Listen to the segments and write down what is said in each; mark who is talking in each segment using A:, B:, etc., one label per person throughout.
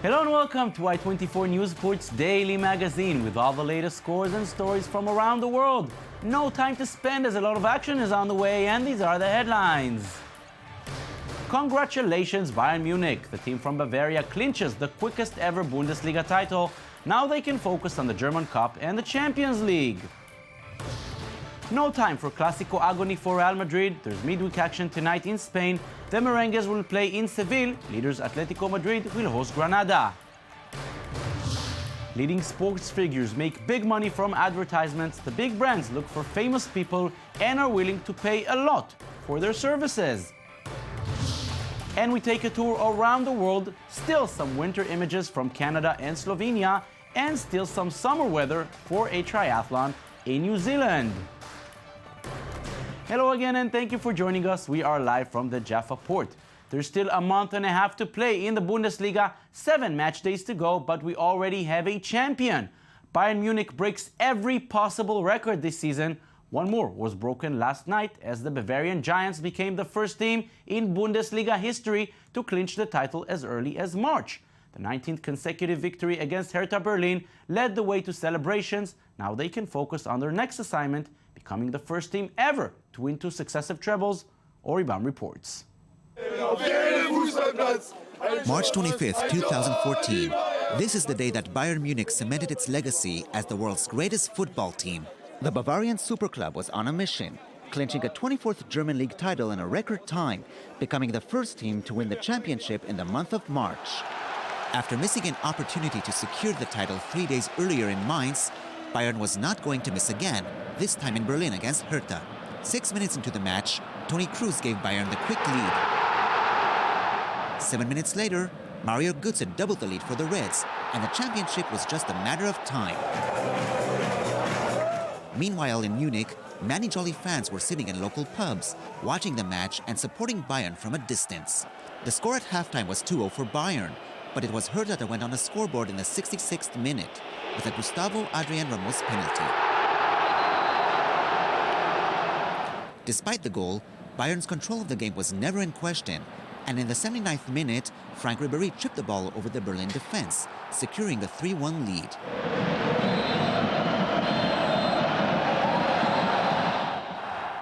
A: Hello and welcome to i24 News Sports Daily Magazine with all the latest scores and stories from around the world. No time to spend as a lot of action is on the way, and these are the headlines. Congratulations, Bayern Munich. The team from Bavaria clinches the quickest ever Bundesliga title. Now they can focus on the German Cup and the Champions League. No time for Clasico agony for Real Madrid. There's midweek action tonight in Spain. The Merengues will play in Seville. Leaders Atletico Madrid will host Granada. Leading sports figures make big money from advertisements. The big brands look for famous people and are willing to pay a lot for their services. And we take a tour around the world. Still some winter images from Canada and Slovenia, and still some summer weather for a triathlon in New Zealand. Hello again and thank you for joining us. We are live from the Jaffa Port. There's still a month and a half to play in the Bundesliga, 7 match days to go, but we already have a champion. Bayern Munich breaks every possible record this season. One more was broken last night as the Bavarian Giants became the first team in Bundesliga history to clinch the title as early as March. The 19th consecutive victory against Hertha Berlin led the way to celebrations. Now they can focus on their next assignment, becoming the first team ever to win 2 successive trebles, Oribam reports.
B: March 25th, 2014. This is the day that Bayern Munich cemented its legacy as the world's greatest football team. The Bavarian super club was on a mission, clinching a 24th German league title in a record time, becoming the first team to win the championship in the month of March. After missing an opportunity to secure the title 3 days earlier in Mainz, Bayern was not going to miss again, this time in Berlin against Hertha. 6 minutes into the match, Toni Kroos gave Bayern the quick lead. 7 minutes later, Mario Götze doubled the lead for the Reds, and the championship was just a matter of time. Meanwhile in Munich, many jolly fans were sitting in local pubs, watching the match and supporting Bayern from a distance. The score at halftime was 2-0 for Bayern, but it was Hertha that went on the scoreboard in the 66th minute with a Gustavo Adrian Ramos penalty. Despite the goal, Bayern's control of the game was never in question, and in the 79th minute, Frank Ribéry chipped the ball over the Berlin defense, securing the 3-1 lead.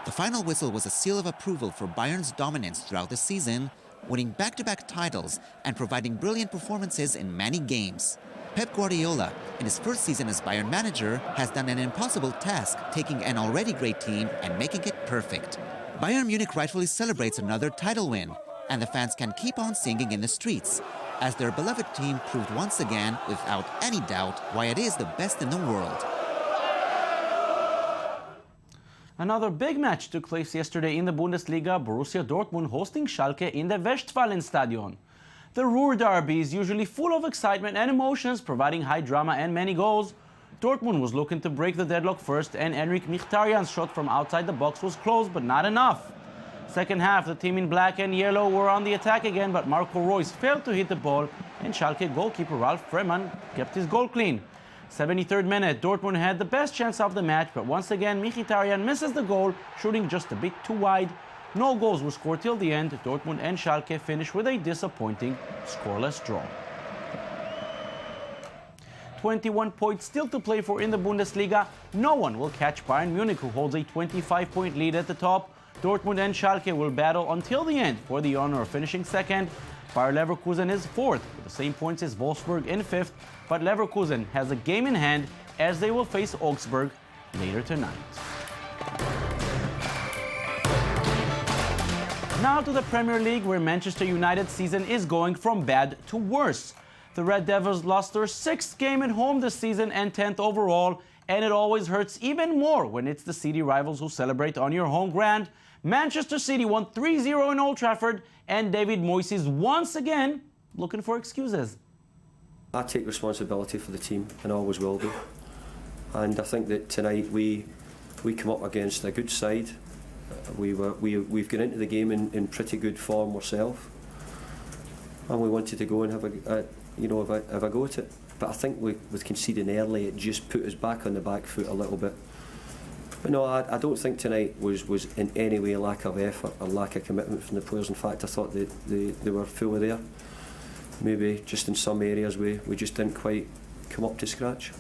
B: The final whistle was a seal of approval for Bayern's dominance throughout the season, winning back-to-back titles and providing brilliant performances in many games. Pep Guardiola, in his first season as Bayern manager, has done an impossible task, taking an already great team and making it perfect. Bayern Munich rightfully celebrates another title win, and the fans can keep on singing in the streets, as their beloved team proved once again, without any doubt, why it is the best in the world.
A: Another big match took place yesterday in the Bundesliga, Borussia Dortmund hosting Schalke in the Westfalenstadion. The Ruhr derby is usually full of excitement and emotions, providing high drama and many goals. Dortmund was looking to break the deadlock first, and Enric Mkhitaryan's shot from outside the box was close, but not enough. Second half, the team in black and yellow were on the attack again, but Marco Reus failed to hit the ball, and Schalke goalkeeper Ralf Fremann kept his goal clean. 73rd minute, Dortmund had the best chance of the match, but once again Mkhitaryan misses the goal, shooting just a bit too wide. No goals were scored till the end. Dortmund and Schalke finished with a disappointing scoreless draw. 21 points still to play for in the Bundesliga. No one will catch Bayern Munich, who holds a 25-point lead at the top. Dortmund and Schalke will battle until the end for the honor of finishing second. Bayer Leverkusen is fourth with the same points as Wolfsburg in fifth, but Leverkusen has a game in hand as they will face Augsburg later tonight. Now to the Premier League, where Manchester United's season is going from bad to worse. The Red Devils lost their 6th game at home this season and 10th overall, and it always hurts even more when it's the City rivals who celebrate on your home ground. Manchester City won 3-0 in Old Trafford, and David Moyes is once again looking for excuses.
C: I take responsibility for the team and always will do. And I think that tonight we come up against a good side. We've gone into the game in pretty good form ourselves, and we wanted to go and have a go at it. But I think with conceding early, it just put us back on the back foot a little bit. But no, I don't think tonight was in any way a lack of effort or lack of commitment from the players. In fact, I thought they were fully there. maybe just in some areas we just didn't quite come up to scratch.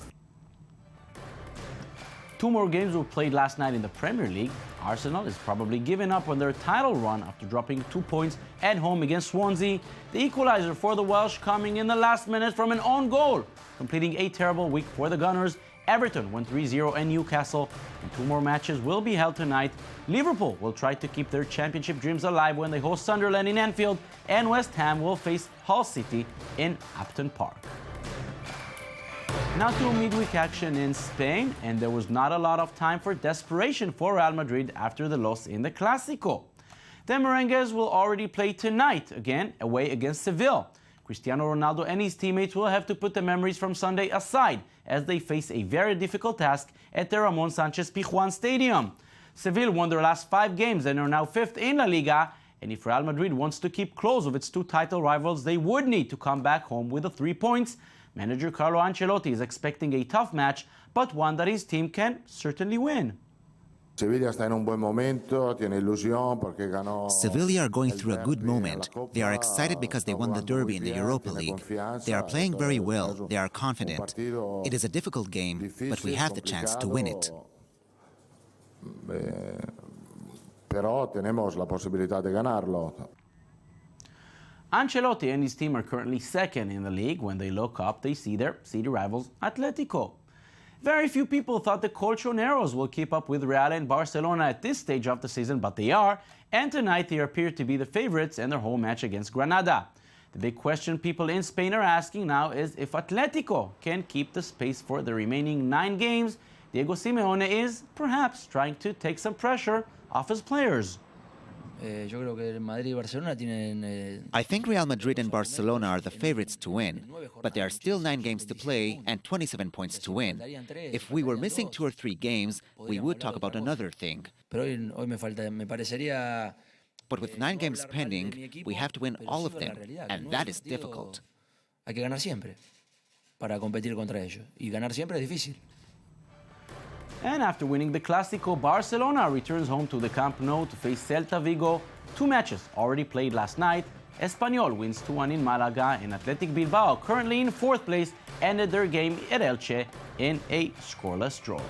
A: 2 more games were played last night in the Premier League. Arsenal is probably giving up on their title run after dropping 2 points at home against Swansea. The equalizer for the Welsh coming in the last minute from an own goal, completing a terrible week for the Gunners. Everton won 3-0 at Newcastle, and 2 more matches will be held tonight. Liverpool will try to keep their championship dreams alive when they host Sunderland in Anfield, and West Ham will face Hull City in Upton Park. Now to midweek action in Spain, and there was not a lot of time for desperation for Real Madrid after the loss in the Clasico. The Merengues will already play tonight, again away against Sevilla. Cristiano Ronaldo and his teammates will have to put the memories from Sunday aside as they face a very difficult task at the Ramon Sanchez Pizjuan Stadium. Sevilla won their last 5 games and are now 5th in La Liga, and if Real Madrid wants to keep close with its 2 title rivals, they would need to come back home with the 3 points. Manager Carlo Ancelotti is expecting a tough match, but one that his team can certainly win.
D: Sevilla
B: are going through a good moment. They are excited because they won the derby in the Europa League. They are playing very well. They are confident. It is a difficult game, but we have the chance to win it.
A: Ancelotti and his team are currently 2nd in the league. When they look up, they see their city rivals Atletico. Very few people thought the Colchoneros will keep up with Real and Barcelona at this stage of the season, but they are, and tonight they appear to be the favorites in their home match against Granada. The big question people in Spain are asking now is if Atletico can keep the pace for the remaining 9 games. Diego Simeone is perhaps trying to take some pressure off his players.
B: I think Real Madrid and Barcelona are the favorites to win, but there are still 9 games to play and 27 points to win. If we were missing 2 or 3 games, we would talk about another thing. But with 9 games pending, we have to win all of them, and that is difficult.
A: And after winning the Clasico, Barcelona returns home to the Camp Nou to face Celta Vigo. 2 matches already played last night. Espanyol wins 2-1 in Malaga, and Athletic Bilbao, currently in 4th place, ended their game at Elche in a scoreless draw.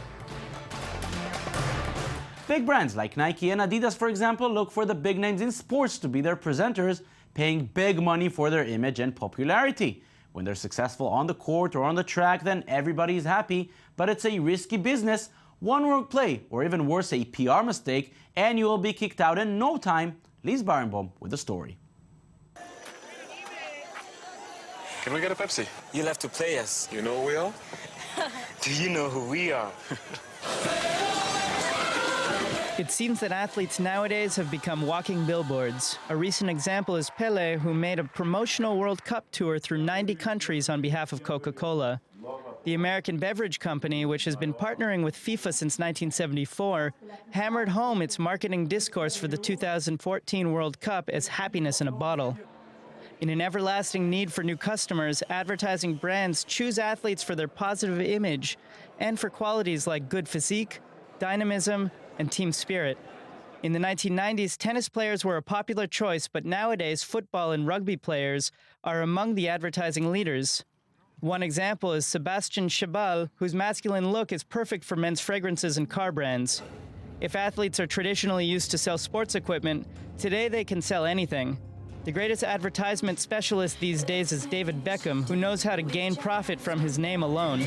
A: Big brands like Nike and Adidas, for example, look for the big names in sports to be their presenters, paying big money for their image and popularity. When they're successful on the court or on the track, then everybody is happy, but it's a risky business. One wrong play, or even worse, a PR mistake, and you will be kicked out in no time. Lise Barenboim with the story.
E: Can we get a Pepsi?
F: You'll have to play us.
E: You know who we are?
F: Do you know who we are?
G: It seems that athletes nowadays have become walking billboards. A recent example is Pelé, who made a promotional World Cup tour through 90 countries on behalf of Coca-Cola. The American beverage company, which has been partnering with FIFA since 1974, hammered home its marketing discourse for the 2014 World Cup as happiness in a bottle. In an everlasting need for new customers, advertising brands choose athletes for their positive image and for qualities like good physique, dynamism, and team spirit. In the 1990s, tennis players were a popular choice, but nowadays football and rugby players are among the advertising leaders. One example is Sebastian Chabal, whose masculine look is perfect for men's fragrances and car brands. If athletes are traditionally used to sell sports equipment, today they can sell anything. The greatest advertisement specialist these days is David Beckham, who knows how to gain profit from his name alone.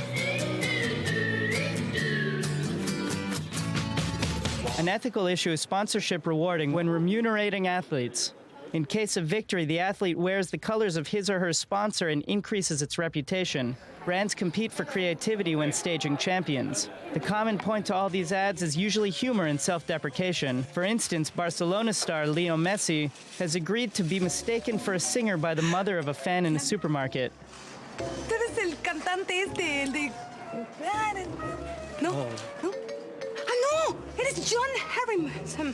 G: An ethical issue is sponsorship rewarding when remunerating athletes. In case of victory, the athlete wears the colors of his or her sponsor and increases its reputation. Brands compete for creativity when staging champions. The common point to all these ads is usually humor and self-deprecation. For instance, Barcelona star Leo Messi has agreed to be mistaken for a singer by the mother of a fan in a supermarket.
H: ¿Tú eres el cantante este, el de... ¿No? ¿No? ¡Ah, no! Eres John Harrison,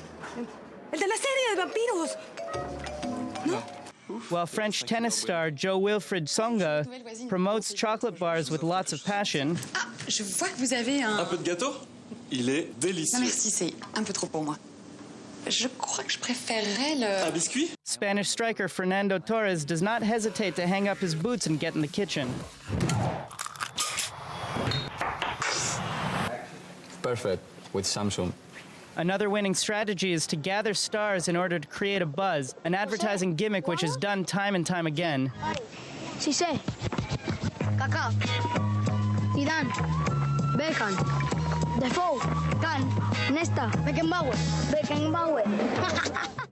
H: el de la serie de vampiros. No?
G: While French tennis star Jo-Wilfried Tsonga promotes chocolate bars with lots of passion,
I: Ah, je vois que vous avez un...
E: Un peu de gâteau? Il est délicieux.
I: Non merci, c'est un peu trop pour moi.
D: Je crois que je préférerais le...
E: Un biscuit?
G: Spanish striker Fernando Torres does not hesitate to hang up his boots and get in the kitchen.
I: Perfect, with Samsung.
G: Another winning strategy is to gather stars in order to create a buzz, an advertising gimmick which is done time and time again.
J: Cissé, Kaká, Zidane, Beckham, Defoe, Can, Nesta, Beckenbauer.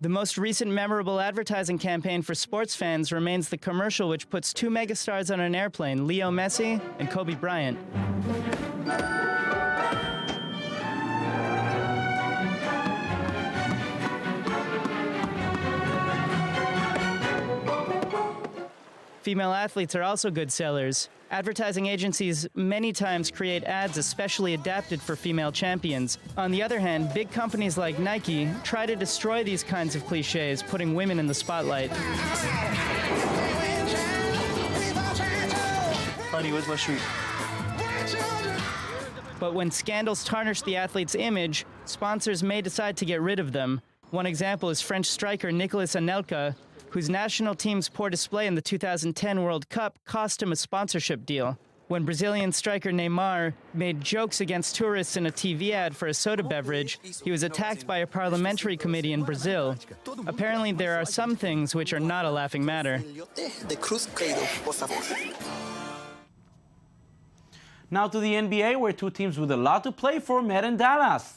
G: The most recent memorable advertising campaign for sports fans remains the commercial which puts two megastars on an airplane, Leo Messi and Kobe Bryant. Female athletes are also good sellers. Advertising agencies many times create ads especially adapted for female champions. On the other hand, big companies like Nike try to destroy these kinds of cliches, putting women in the spotlight.
F: Honey, where's my shoe?
G: But when scandals tarnish the athlete's image, sponsors may decide to get rid of them. One example is French striker Nicolas Anelka, whose national team's poor display in the 2010 World Cup cost him a sponsorship deal. When Brazilian striker Neymar made jokes against tourists in a TV ad for a soda beverage, he was attacked by a parliamentary committee in Brazil. Apparently, there are some things which are not a laughing matter.
A: Now to the NBA, where two teams with a lot to play for met in Dallas.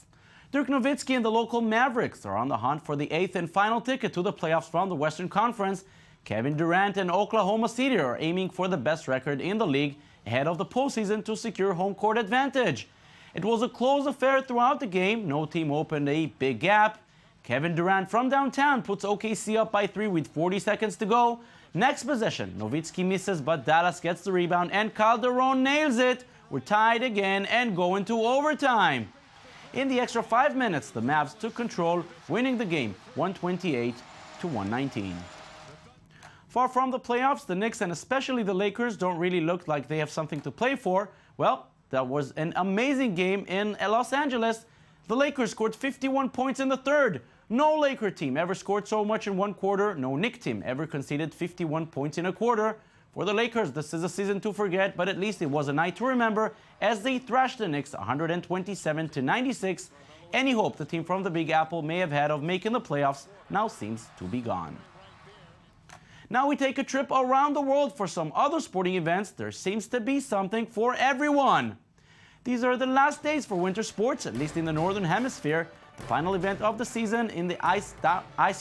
A: Dirk Nowitzki and the local Mavericks are on the hunt for the 8th and final ticket to the playoffs from the Western Conference. Kevin Durant and Oklahoma City are aiming for the best record in the league ahead of the postseason to secure home court advantage. It was a close affair throughout the game. No team opened a big gap. Kevin Durant from downtown puts OKC up by 3 with 40 seconds to go. Next possession, Nowitzki misses, but Dallas gets the rebound and Calderon nails it. We're tied again and go into overtime. In the extra 5 minutes, the Mavs took control, winning the game 128-119. Far from the playoffs, the Knicks and especially the Lakers don't really look like they have something to play for. Well, that was an amazing game in Los Angeles. The Lakers scored 51 points in the third. No Laker team ever scored so much in one quarter. No Knicks team ever conceded 51 points in a quarter. For the Lakers, this is a season to forget, but at least it was a night to remember as they thrashed the Knicks 127-96. Any hope the team from the Big Apple may have had of making the playoffs now seems to be gone. Now we take a trip around the world for some other sporting events. There seems to be something for everyone. These are the last days for winter sports, at least in the Northern Hemisphere. The final event of the season in the Ice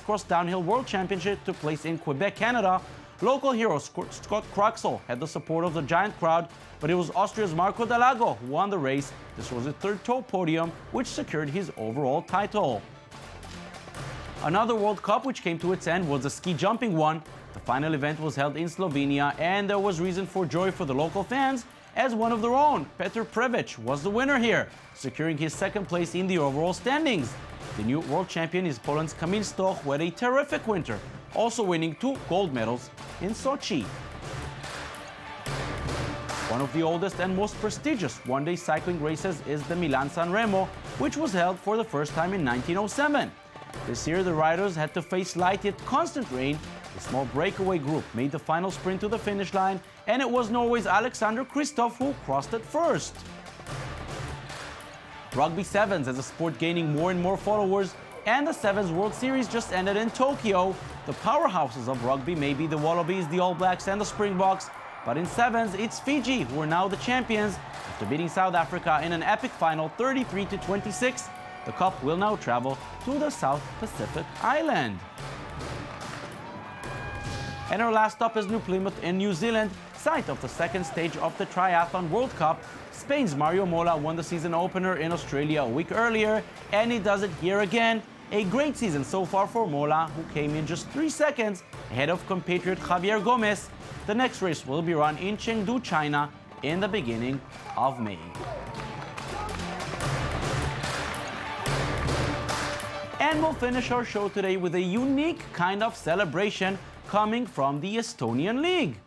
A: Cross Downhill World Championship took place in Quebec, Canada. Local hero Scott Cruxell had the support of the giant crowd, but it was Austria's Marco Dalago who won the race. This was his third toe podium, which secured his overall title. Another World Cup which came to its end was the ski jumping one. The final event was held in Slovenia, and there was reason for joy for the local fans, as one of their own, Petr Prevec, was the winner here, securing his second place in the overall standings. The new world champion is Poland's Kamil Stoch, who had a terrific winter, also winning 2 gold medals in Sochi. One of the oldest and most prestigious one-day cycling races is the Milan-San Remo, which was held for the first time in 1907. This year, the riders had to face light yet constant rain. A small breakaway group made the final sprint to the finish line, and it was Norway's Alexander Kristoff who crossed it first. Rugby Sevens is a sport gaining more and more followers, and the Sevens World Series just ended in Tokyo. The powerhouses of rugby may be the Wallabies, the All Blacks, and the Springboks, but in Sevens, it's Fiji who are now the champions. After beating South Africa in an epic final 33-26, the cup will now travel to the South Pacific Island. And our last stop is New Plymouth in New Zealand, site of the second stage of the Triathlon World Cup. Spain's Mario Mola won the season opener in Australia a week earlier, and he does it here again. A great season so far for Mola, who came in just 3 seconds ahead of compatriot Javier Gomez. The next race will be run in Chengdu, China, in the beginning of May. And we'll finish our show today with a unique kind of celebration coming from the Estonian League.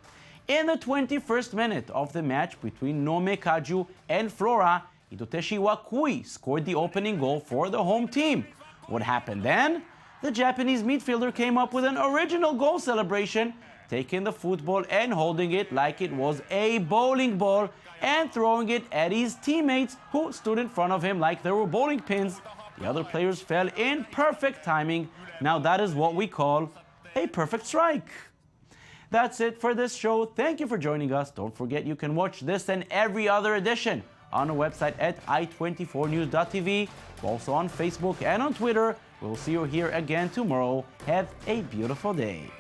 A: In the 21st minute of the match between Nome Kaju and Flora, Hidoteshi Wakui scored the opening goal for the home team. What happened then? The Japanese midfielder came up with an original goal celebration, taking the football and holding it like it was a bowling ball and throwing it at his teammates who stood in front of him like they were bowling pins. The other players fell in perfect timing. Now that is what we call a perfect strike. That's it for this show. Thank you for joining us. Don't forget you can watch this and every other edition on our website at i24news.tv. We're also on Facebook and on Twitter. We'll see you here again tomorrow. Have a beautiful day.